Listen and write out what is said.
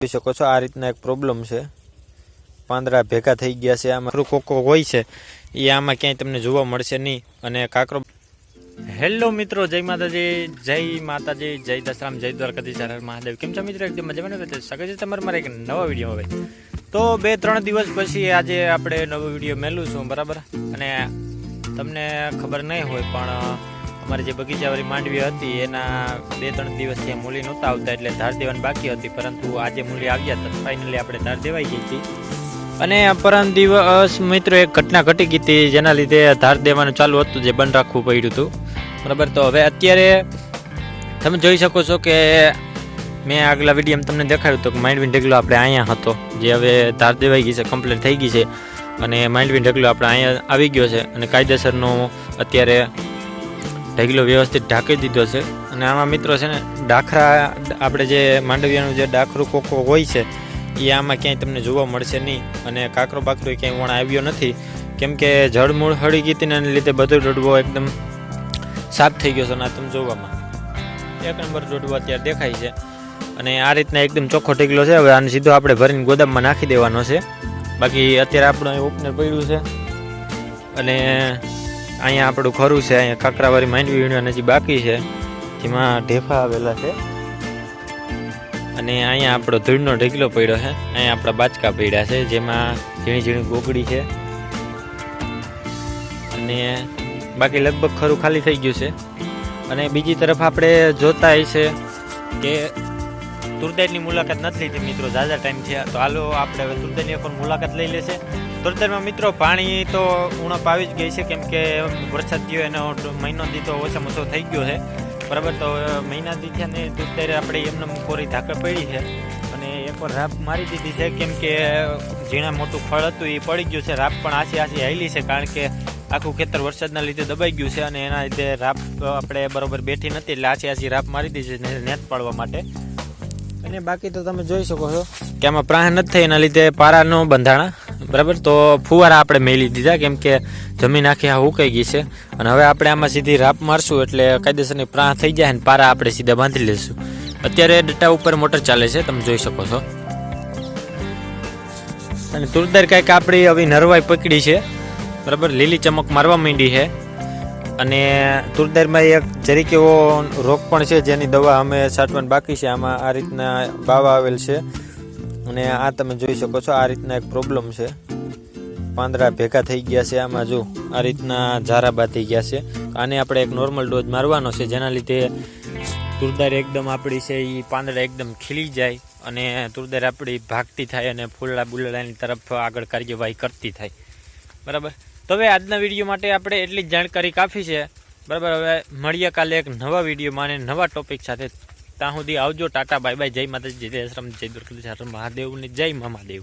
જોઈ શકો છો આ રીતના એક પ્રોબ્લેમ છે। પાંદડા ભેગા થઈ ગયા છે। આમાં કોકો હોય છે એ આમાં ક્યાંય તમને જોવા મળશે નહીં। અને કાકરો હેલો મિત્રો, જય માતાજી, જય દશરામ, જય દ્વારકાધીશ, હર હર મહાદેવ। કેમ છો મિત્રો? એકદમ મજામાં ને? સ્વાગત છે તમારા મારા એક નવા વિડીયો। હવે તો 2-3 દિવસ પછી આજે આપણે નવો વિડીયો મેલું છું, બરાબર। અને તમને ખબર નહીં હોય પણ અમારી જે બગીચાવાળી માંડવી હતી એના 2-3 દિવસથી મૂલી નહોતા આવતા, એટલે ધાર દેવાની બાકી હતી। પરંતુ આજે મૂલી આવ્યા હતા, ફાઇનલી આપણે ધાર દેવાઈ ગઈ હતી। અને પરમ દિવસ મિત્રો એક ઘટના ઘટી ગઈ હતી, જેના લીધે ધાર દેવાનું ચાલુ હતું, જે બંધ રાખવું પડ્યું હતું, બરાબર। તો હવે અત્યારે તમે જોઈ શકો છો કે મેં આગલા વિડીયોમાં તમને દેખાડ્યું હતું કે માંડવીનો ઢગલો આપણે અહીંયા હતો, જે હવે ધાર દેવાઈ ગઈ છે, કમ્પ્લીટ થઈ ગઈ છે। અને માંડવીનો ઢગલો આપણે અહીંયા આવી ગયો છે અને કાયદેસરનો અત્યારે ઢગલો વ્યવસ્થિત ઢાંકી દીધો છે। અને આમાં મિત્રો છે ને ડાખરા, આપણે જે માંડવીયાનું જે ડાખરું કોકો હોય છે એ આમાં ક્યાંય તમને જોવા મળશે નહીં। અને કાકરો બાકરો ક્યાંય વણ આવ્યો નથી, કેમ કે જળમૂળ હળી ગઈ હતી ને, એને લીધે બધો દોડવો એકદમ સાફ થઈ ગયો છે। અને આ તમે જોવામાં 1 નંબર દોડવો અત્યારે દેખાય છે। અને આ રીતના એકદમ ચોખ્ખો ઢગલો છે। હવે આને સીધો આપણે ભરીને ગોદામમાં નાખી દેવાનો છે। બાકી અત્યારે આપણું ઓપનર પડ્યું છે અને અહીંયા આપણું ખરું છે, અહીંયા કાકરાવાળી માંડવી વીણવાની હજી બાકી છે, જેમાં ઢેફા આવેલા છે। અને અહીંયા આપણો ધૂળનો ઢગલો પડ્યો છે, અહીંયા આપણા બાચકા પડ્યા છે, જેમાં ઝીણી ઝીણી ગોગડી છે। અને બાકી લગભગ ખરું ખાલી થઈ ગયું છે। અને બીજી તરફ આપણે જોતા છે કે તુરદારની મુલાકાત નથી લીધી મિત્રો, ઝાઝા ટાઈમ થયા, તો હાલો આપણે હવે તુરદારની એક મુલાકાત લઈ લેશે। તુરદારમાં મિત્રો પાણી તો ઉણપ આવી જ ગઈ છે, કેમ કે વરસાદ થયો એનો મહિનો દી તો ઓછામાં ઓછો થઈ ગયો છે, બરાબર। તો મહિના દી થયા ને તુરદાર આપણે એમને કોરી ધાકડ પડી છે અને એકવાર રાપ મારી દીધી છે, કેમ કે ઝીણા મોટું ફળ હતું એ પડી ગયું છે। રાપ પણ આછી હાલી છે, કારણ કે આખું ખેતર વરસાદના લીધે દબાઈ ગયું છે અને એના લીધે રાપ આપણે બરોબર બેઠી નથી, એટલે આછી રાપ મારી દીધી છે નેત પાડવા માટે। અને બાકી તો તમે જોઈ શકો છો કે આમાં પ્રાહ નથી થઈ, એના લીધે પારાનો બંધાણા, બરાબર। તો ફુવારા આપણે મેલી દીધા, કેમ કે જમીન આખી આ ઉકાઈ ગઈ છે। અને હવે આપણે આમાં સીધી રાપ મારશું એટલે કાયદેસરની પ્રાહ થઈ જાય ને પારા આપણે સીધા બાંધી લઈશું। અત્યારે ડટા ઉપર મોટર ચાલે છે, તમે જોઈ શકો છો। અને તુરદાર કાંઈક આપણી હવે નરવાઈ પકડી છે, બરાબર, લીલી ચમક મારવા માંડી છે। અને તુરદારમાં એક જરીક એવો રોગ પણ છે, જેની દવા અમે છાંટવાની બાકી છે। આમાં આ રીતના બાવા આવેલ છે અને આ તમે જોઈ શકો છો આ રીતના એક પ્રોબ્લેમ છે, પાંદડા ભેગા થઈ ગયા છે। આમાં જો આ રીતના ઝારા બાંધી ગયા છે, આને આપણે એક નોર્મલ ડોઝ મારવાનો છે, જેના લીધે તુરદાર એકદમ આપણી છે એ પાંદડા એકદમ ખીલી જાય અને તુરદાર આપણી ભાગતી થાય અને ફૂલડા બુલડાની તરફ આગળ કાર્યવાહી કરતી થાય, બરાબર। તો હવે આજના વિડીયો માટે આપણે એટલી જ જાણકારી કાફી છે, બરાબર। હવે મળીએ કાલે એક નવા વિડીયોમાં અને નવા ટોપિક સાથે। ત્યાં સુધી આવજો, ટાટા, બાય બાય, જય માતાજી, જય દશરામ, જય દ્વારકાધીશ, હર હર મહાદેવ ને જય મહાદેવ।